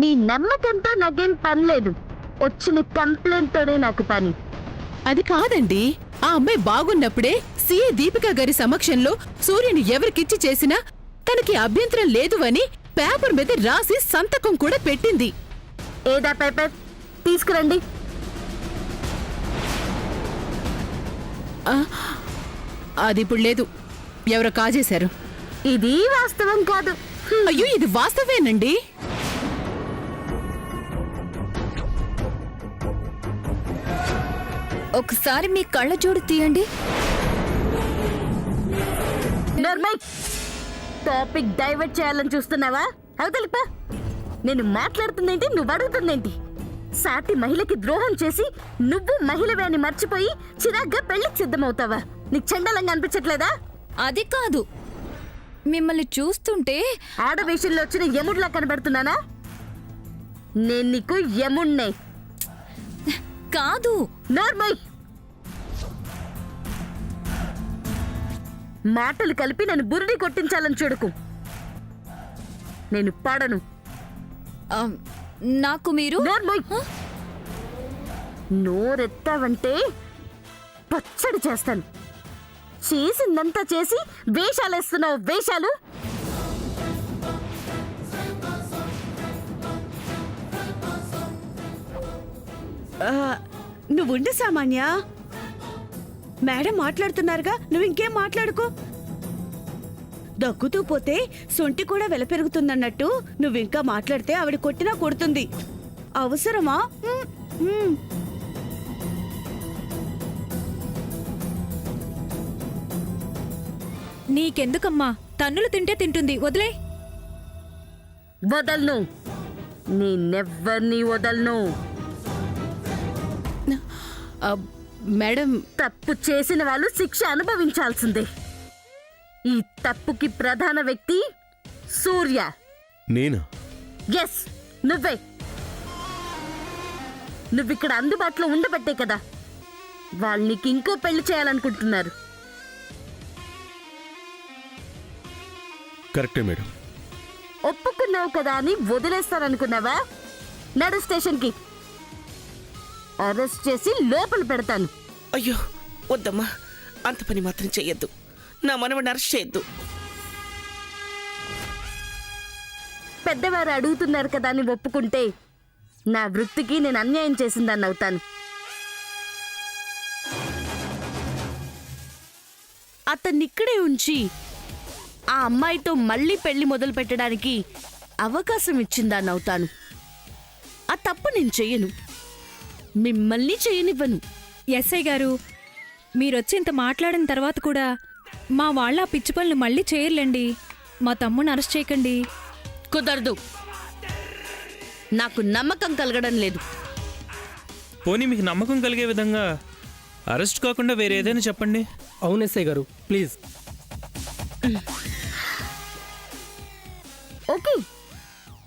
నీ నమ్మకంతో నాకేం పని లేదు. వచ్చిన కంప్లైంట్ తోనే నాకు పని. అది కాదండి, ఆ అమ్మాయి బాగున్నప్పుడే సీఏ దీపిక గారి సమక్షంలో సూర్యుని ఎవరికిచ్చి చేసినా తనకి అభ్యంతరం లేదు అని పేపర్ మీద రాసి సంతకం కూడా పెట్టింది. ఏదా పేపర్? తీసుకురండి. అది ఇప్పుడు లేదు, ఎవరో కాజేశారు. ఇది వాస్తవం కాదు. అయ్యో, ఇది వాస్తవేనండి. ఒకసారి మీ కళ్ళ జోడు తీయండి. టాపిక్ డైవర్ట్ చేయాలని చూస్తున్నావా? అవతలిపా. నేను మాట్లాడుతుందేంటి, నువ్వు అడుగుతుందేంటి? సాటి మహిళకి ద్రోహం చేసి నువ్వు మహిళవే అని మర్చిపోయి చిరాగ్గా పెళ్లికి సిద్ధమవుతావా? నీకు చండలంగా అనిపించట్లేదా? అది కాదు, మిమ్మల్ని చూస్తుంటే ఆడవేషంలో వచ్చిన యముడిలా కనబడుతున్నానా? నేను నీకు యముణ్ణే కాదు. నార్మల్ మాటలు కలిపి నన్ను బురిడి కొట్టించాలని చూడకు. నేను పడను. నాకు మీరు నోరెత్తావంటే పచ్చడి చేస్తాను. చేసిందంతా చేసి వేషాలేస్తున్నావు. వేషాలు నువ్వుండు సామాన్య. మేడం మాట్లాడుతున్నారుగా, నువ్వు ఇంకేం మాట్లాడుకో. దగ్గుతూ పోతే సొంటి కూడా వెల పెరుగుతుందన్నట్టు నువ్వింకా మాట్లాడితే ఆవిడ కొట్టినా కొడుతుంది. అవసరమా? నీకెందుకమ్మా, తన్నులు తింటే తింటుంది, వదిలే. వదలను. నేనెవ్వరిని వదలను. మేడం, తప్పు చేసిన వాళ్ళు శిక్ష అనుభవించాల్సిందే. ఈ తప్పుకి ప్రధాన వ్యక్తి సూర్య. నేనా? ఎస్, నువ్వే. నువ్విక్కడ అందుబాటులో ఉండబట్టే కదా వాళ్ళు నీకు ఇంకో పెళ్లి చేయాలనుకుంటున్నారు. కరెక్టే మేడం. ఒప్పుకున్నావు కదా అని వదిలేస్తాననుకున్నావా? నడు స్టేషన్కి. అరెస్ట్ చేసి లోపల పెడతాను. అయ్యో వద్దమ్మా, అంత పని మాత్రం చెయ్యొద్దు. నా మనవడిని అరెస్ట్ చేయొద్దు. పెద్దవారు అడుగుతున్నారు కదా అని ఒప్పుకుంటే నా వృత్తికి నేను అన్యాయం చేసిందాన్ని అవుతాను. అతన్నిక్కడే ఉంచి ఆ అమ్మాయితో మళ్ళీ పెళ్లి మొదలు పెట్టడానికి అవకాశం ఇచ్చిందాన్ని అవుతాను. ఆ తప్పు నేను చెయ్యను, మిమ్మల్ని చేయనివ్వను. ఎస్ఐ గారు, మీరొచ్చి ఇంత మాట్లాడిన తర్వాత కూడా మా వాళ్ళ ఆ పిచ్చి పనులు మళ్ళీ చేయర్లేండి. మా తమ్ముని అరెస్ట్ చేయకండి. కుదరదు, నాకు నమ్మకం కలగడం లేదు. పోనీ మీకు నమ్మకం కలిగే విధంగా అరెస్ట్ కాకుండా వేరే ఏదైనా చెప్పండి. అవును ఎస్ఐ గారు, ప్లీజ్. ఓకే,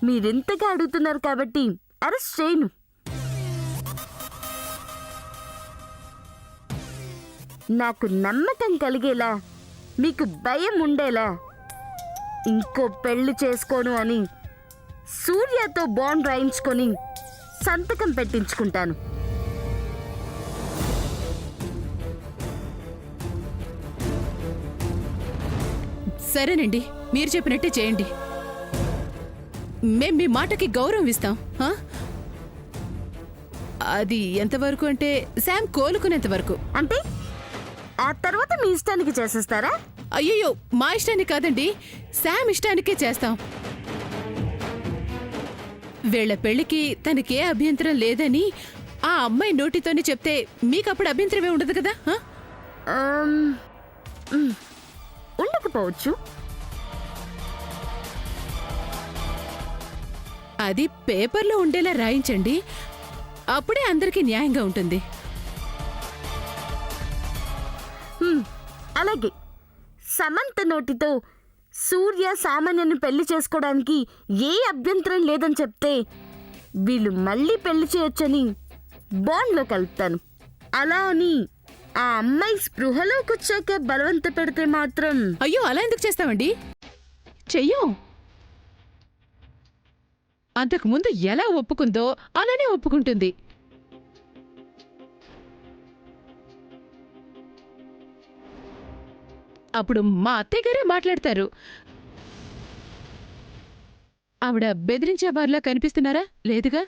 మీరెంతగా అడుగుతున్నారు కాబట్టి అరెస్ట్ చేయను. నాకు నమ్మకం కలిగేలా, మీకు భయం ఉండేలా ఇంకో పెళ్లి చేసుకోను అని సూర్యతో బాండ్ రాయించుకొని సంతకం పెట్టించుకుంటాను. సరేనండి, మీరు చెప్పినట్టే చేయండి. మేం మీ మాటకి గౌరవం ఇస్తాం. అది ఎంతవరకు అంటే శామ్ కోలుకునేంత వరకు. అంటే ఆ తర్వాత మీ ఇష్టానికి చేసేస్తారా? అయ్యో, మా ఇష్టానికి కాదండి, శామ్ ఇష్టానికే చేస్తాం. వీళ్ల పెళ్లికి తనకే అభ్యంతరం లేదని ఆ అమ్మాయి నోటితోనే చెప్తే మీకప్పుడు అభ్యంతరమే ఉండదు కదా? ఉండకపోవచ్చు. అది పేపర్లో ఉండేలా రాయించండి, అప్పుడే అందరికీ న్యాయంగా ఉంటుంది. అలాగే సమంత నోటితో సూర్య సామాన్యను పెళ్లి చేసుకోవడానికి ఏ అభ్యంతరం లేదని చెప్తే వీళ్ళు మళ్ళీ పెళ్లి చేయొచ్చని బాండ్లో కలుపుతాను. అలా అని ఆ అమ్మాయి స్పృహలోకి వచ్చాక బలవంత పెడితే మాత్రం. అయ్యో, అలా ఎందుకు చేస్తామండి? చెయ్యం. అంతకుముందు ఎలా ఒప్పుకుందో అలానే ఒప్పుకుంటుంది. అప్పుడు మా అత్తయ్య గారే మాట్లాడతారు. ఆవిడ బెదిరించే వారిలా కనిపిస్తున్నారా? లేదుగా.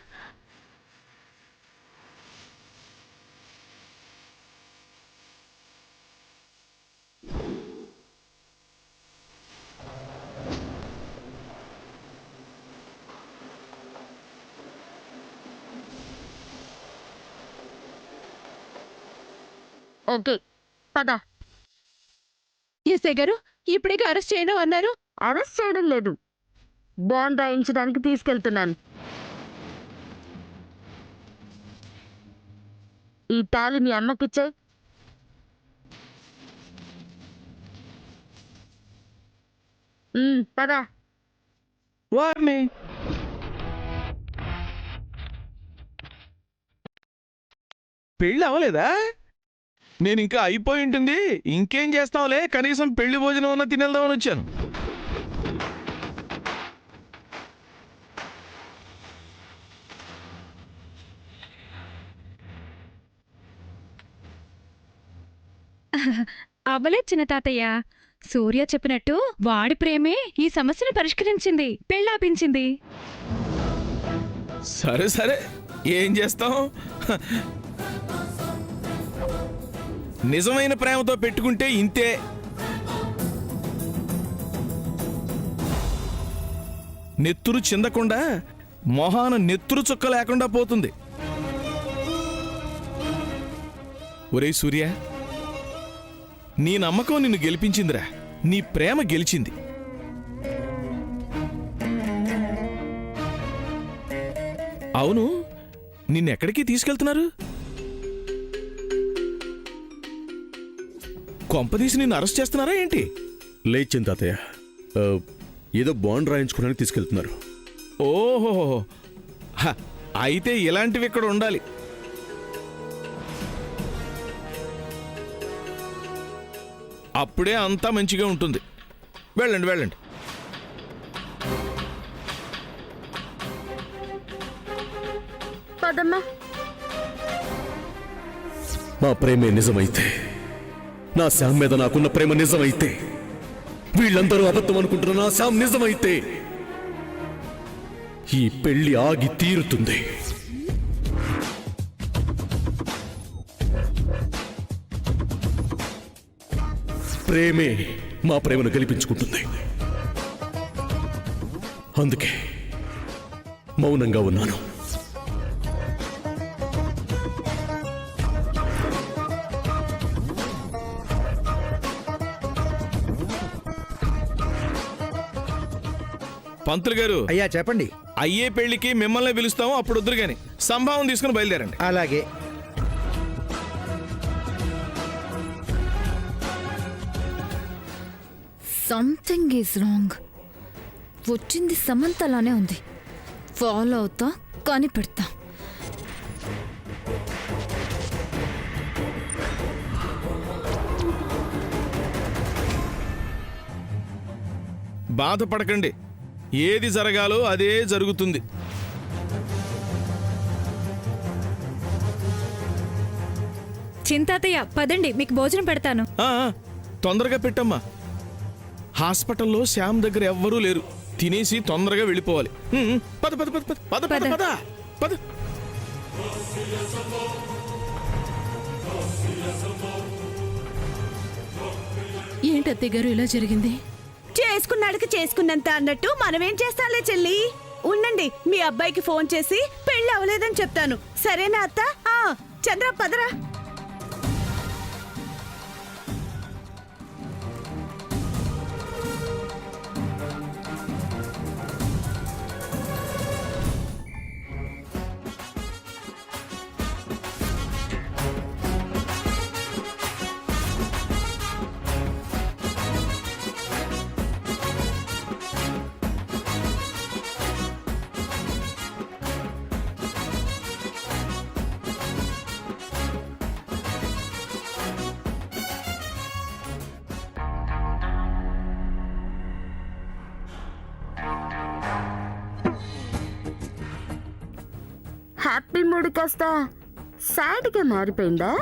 ఓకే పద. ఎస్ఐ గారు ఇప్పుడే అరెస్ట్ చేయడం అన్నారు. అరెస్ట్ చేయడం లేదు, బాండ్ రాయించడానికి తీసుకెళ్తున్నాను. ఈ తాళి మీ అమ్మకిచ్చే. పద. వారిని పెళ్ళి అవ్వలేదా? నేను ఇంకా అయిపోయి ఉంటుంది, ఇంకేం చేస్తావులే, కనీసం పెళ్లి భోజనం అన్న తినేద్దామని వచ్చాను. అవ్వలేదు చిన్న తాతయ్య. సూర్య చెప్పినట్టు వాడి ప్రేమే ఈ సమస్యను పరిష్కరించింది, పెళ్ళాపించింది. సరే సరే, ఏం చేస్తాం? నిజమైన ప్రేమతో పెట్టుకుంటే ఇంతే. నెత్తురు చిందకుండా మొహాన నెత్తురు చుక్క లేకుండా పోతుంది. ఒరేయ్ సూర్య, నీ నమ్మకం నిన్ను గెలిపించిందిరా. నీ ప్రేమ గెలిచింది. అవును, నిన్నెక్కడికి తీసుకెళ్తున్నారు? కొంపదీసి నిన్ను అరెస్ట్ చేస్తున్నారా ఏంటి? లేచింది తాతయ్య, ఏదో బాండ్ రాయించుకోవడానికి తీసుకెళ్తున్నారు. ఓహో, అయితే ఇలాంటివి ఇక్కడ ఉండాలి. అప్పుడే అంతా మంచిగా ఉంటుంది. వెళ్ళండి వెళ్ళండి. పదమ్మా. నా ప్రేమే నిజమైతే, నా శ్యామ్ మీద నాకున్న ప్రేమ నిజమైతే, వీళ్ళందరూ అబద్ధం అనుకుంటున్న నా శ్యామ్ నిజమైతే, ఈ పెళ్లి ఆగి తీరుతుంది. ప్రేమే మా ప్రేమను గెలిపించుకుంటుంది. అందుకే మౌనంగా ఉన్నాను. పంతులు గారు, అయ్యా చెప్పండి. అయ్యే పెళ్లికి మిమ్మల్ని పిలుస్తాము, అప్పుడు వద్దురు గాని సంభావం తీసుకుని బయలుదేరండి. అలాగే. Something is wrong. వచ్చింది సమంతలానే ఉంది. ఫాలో అవుతా, కానీ పెడతా. బాధపడకండి, ఏది జరగాలో అదే జరుగుతుంది. చింతాతయ్య పదండి, మీకు భోజనం పెడతాను. తొందరగా పెట్టమ్మా. హాస్పిటల్లో శ్యామ్ దగ్గర ఎవ్వరూ లేరు. తినేసి తొందరగా వెళ్ళిపోవాలి. పద పద పద పద పద పద పద పద. ఏంటత్తయ్య గారు ఇలా జరిగింది? చేసుకున్నాడికి చేసుకున్నంత అన్నట్టు మనమేం చేస్తాంలే చెల్లి. ఉండండి, మీ అబ్బాయికి ఫోన్ చేసి పెళ్లి అవ్వలేదని చెప్తాను. సరేనా అత్త? చంద్ర పదరా. హ్యాపీ మూడ్ కాస్త సాడ్గా మారిపోయిందా?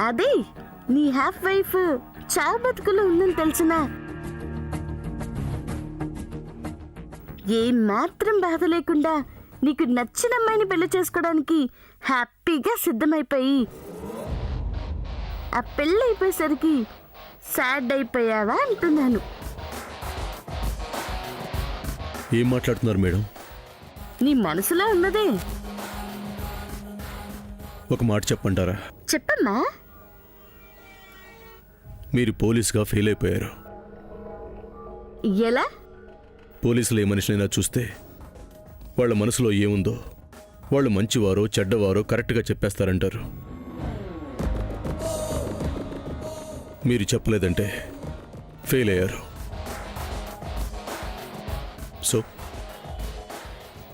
అదే నీ హాఫ్ వైఫ్ చావు బతుకులో ఉందని తెలిసినా ఏ మాత్రం బాధ లేకుండా నీకు నచ్చిన అమ్మాయిని పెళ్లి చేసుకోవడానికి హ్యాపీగా సిద్ధమైపోయి ఆ పెళ్ళి అయిపోయేసరికి సాడ్ అయిపోయావా అంటున్నాను. ఏం మాట్లాడుతున్నారు మేడం? నీ మనసులో ఉన్నదే ఒక మాట చెప్పంటారా? చెప్పమ్మా. మీరు పోలీసుగా ఫెయిల్ అయిపోయారు. ఎలా? పోలీసులు ఏ మనిషినైనా చూస్తే వాళ్ళ మనసులో ఏముందో వాళ్ళు మంచివారో చెడ్డవారో కరెక్ట్గా చెప్పేస్తారంటారు. మీరు చెప్పలేదంటే ఫెయిల్ అయ్యారు. సో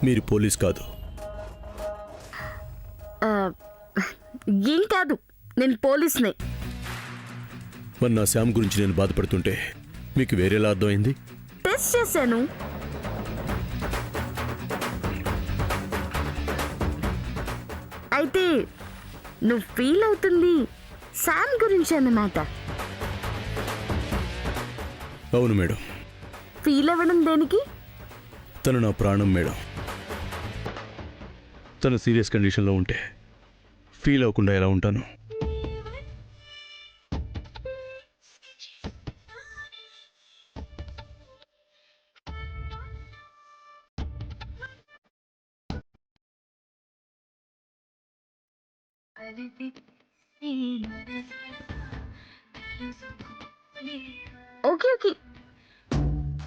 మీరు పోలీస్ కాదు. ఏం కాదు, నేను పోలీస్నే. మరి నా శ్యామ్ గురించి నేను బాధపడుతుంటే మీకు వేరేలా అర్థమైంది? టెస్ట్ చేశాను. అయితే నువ్వు ఫీల్ అవుతుంది శామ్ గురించి అన్నమాట. అవును మేడం. ఫీల్ అవ్వడం దేనికి? తను నా ప్రాణం మేడం. తను సీరియస్ కండిషన్లో ఉంటే ఫీల్ అవ్వకుండా ఎలా ఉంటాను? ఓకే ఓకే,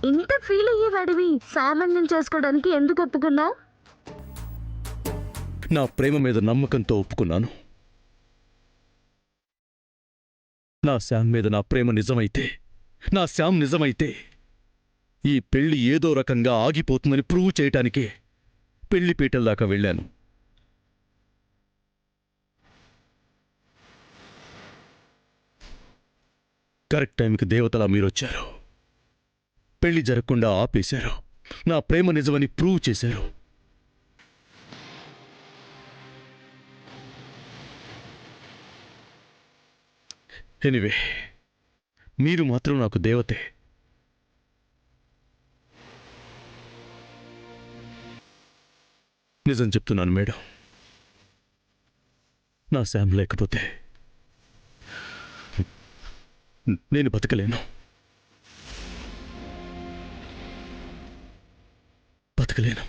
ఇంత ఫీల్ అయ్యేవాడివి సామాన్యం చేసుకోవడానికి ఎందుకు ఒప్పుకున్నావు? నా ప్రేమ మీద నమ్మకంతో ఒప్పుకున్నాను. నా శ్యామ్ మీద నా ప్రేమ నిజమైతే, నా శ్యామ్ నిజమైతే ఈ పెళ్లి ఏదో రకంగా ఆగిపోతుందని ప్రూవ్ చేయటానికే పెళ్లిపీటల దాకా వెళ్ళాను. కరెక్ట్ టైంకి దేవతలా మీరొచ్చారు. పెళ్లి జరగకుండా ఆపేశారు. నా ప్రేమ నిజమని ప్రూవ్ చేశారు. ఎనివే, మీరు మాత్రం నాకు దేవతే. నిజం చెప్తున్నాను మేడం, నా శామ్ లేకపోతే నేను బతకలేను. బతకలేను.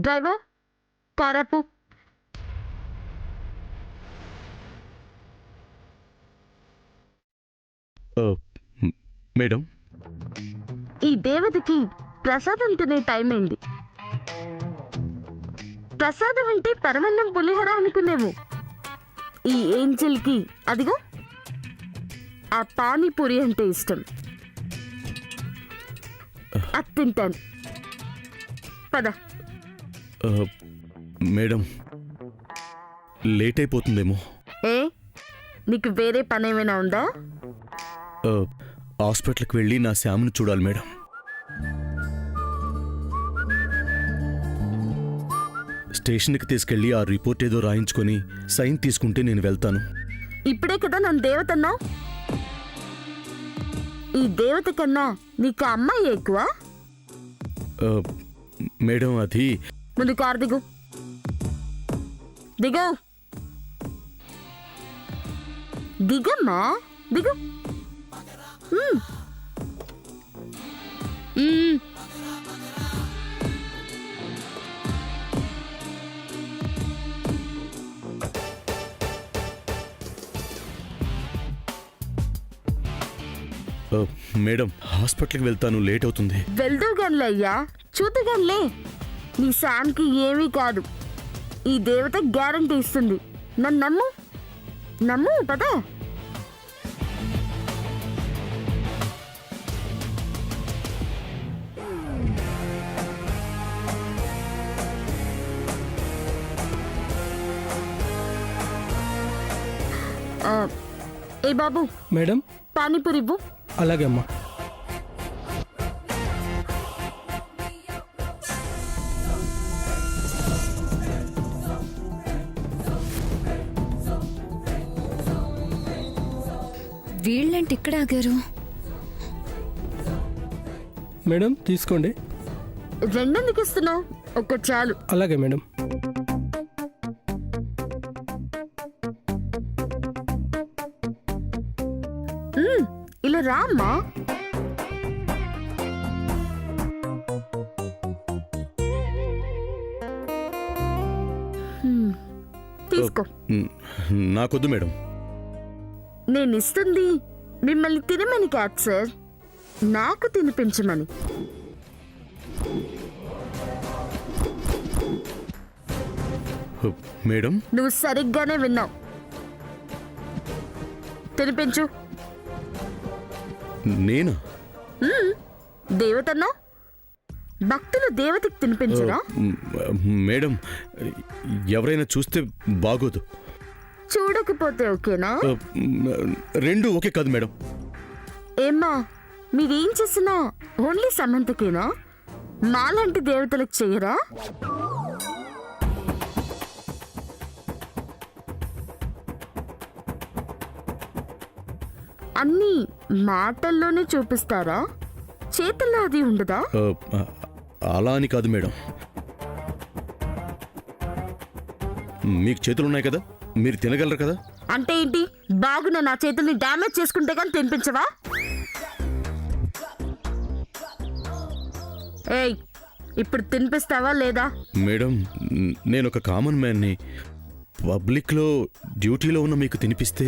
డ్రైవర్, కారాపు. మేడం, ఈ దేవతకి ప్రసాదం తినే టైం అయింది. ప్రసాదం అంటే పరమన్నం పులిహోర అనుకునేవు. ఈ ఏంజల్కి అదిగో ఆ పానీపూరి అంటే ఇష్టం. అది తింటాను. పద. మేడం, లేట్ అయిపోతుందేమో. ఏ, నీకు వేరే పని ఏమైనా ఉందా? హాస్పిటల్కి వెళ్ళి నా శ్యామ్ను చూడాలి మేడం. స్టేషన్కి తీసుకెళ్ళి ఆ రిపోర్ట్ ఏదో రాయించుకొని సైన్ తీసుకుంటే నేను వెళ్తాను. ఇప్పుడే కదా నన్ను దేవతన్నావు. ఈ దేవత కన్నా నీకు ఆ అమ్మాయి ఎక్కువ. మేడం, అది ముందు కారు దిగు. దిగు. దిగమ్మా, దిగు. మేడం హాస్పిటల్కి వెళ్తాను, లేట్ అవుతుంది. వెళ్దూగానిలే అయ్యా, చూతుగానిలే. నీ శామ్కి ఏమీ కాదు, ఈ దేవత గ్యారంటీ ఇస్తుంది. నన్ను నమ్ము, నమ్ము పదా. ఏ బాబు, మేడం పానీపూరి ఇవ్వు. అలాగే అమ్మా. వీళ్ళేంటి ఇక్కడ ఆగారు? మేడం తీసుకోండి. రెండెందుకు ఇస్తున్నావు? ఒక్కటి చాలు. అలాగే మేడం. ఇలా రా అమ్మా. తీసుకో. నాకొద్దు మేడం. నేను ఇస్తుంది మిమ్మల్ని తినమని కాదు సార్, నాకు తినిపించమని. మేడం నువ్వు సరిగ్గానే విన్నావు. తినిపించు. నేనా? దేవతన్నా? భక్తులు దేవతకి తినిపించరా? మేడం ఎవరైనా చూస్తే బాగోదు. చూడకపోతే ఓకేనా? రెండు ఓకే కాదు మేడం. ఏమ్మా, మీరేం చేసినా ఓన్లీ సమంతకేనా? మాలాంటి దేవతలకు చెయ్యరా? అన్నీ మాటల్లోనే చూపిస్తారా? చేతుల్లో అది ఉండదా? అలా అని కాదు మేడం. మీకు చేతులున్నాయి కదా, మీరు తినగలరు కదా. అంటే ఏంటి? బాగున్న నా చేతుల్ని డ్యామేజ్ చేసుకుంటే కానీ తినిపించవా? ఏయ్, ఇప్పుడు తినిపిస్తావా లేదా? మేడం నేను ఒక కామన్ మ్యాన్ని. పబ్లిక్లో డ్యూటీలో ఉన్న మీకు తినిపిస్తే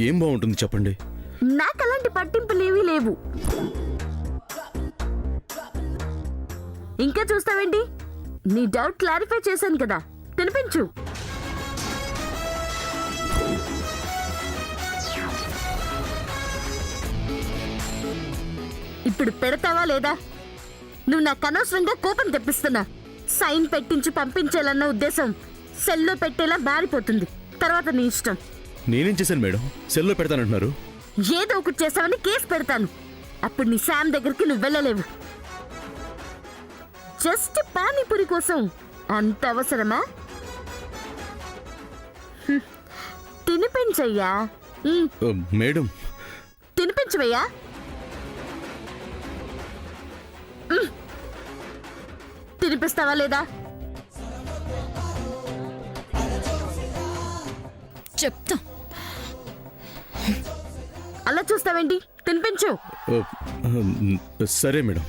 ఏం బాగుంటుంది చెప్పండి. నాకు అలాంటి పట్టింపులు ఏవీ లేవు. ఇంకా చూస్తావేంటి? నీ డౌట్ క్లారిఫై చేశాను కదా, తినిపించు. ఇప్పుడు పెడతావా లేదా? నువ్వు నాకు అనవసరంగా కోపం తెప్పిస్తున్నా. సైన్ పెట్టించి పంపించాలన్న ఉద్దేశం సెల్లో పెట్టేలా మారిపోతుంది. తర్వాత నీ ఇష్టం. నేనేం చేశాను మేడం? సెల్లో పెడతానంటున్నారు. ఏదో ఒకటి చేసావని కేసు పెడతాను. అప్పుడు నీ శామ్ దగ్గరికి నువ్వు వెళ్ళలేవు. జస్ట్ పానీపూరి కోసం అంత అవసరమా? తినిపించయ్యా. మేడం తినిపించవయ్యా. తినిపిస్తావా లేదా? చెప్తా. అలా చూస్తావేంటి? తినిపించు. సరే మేడం.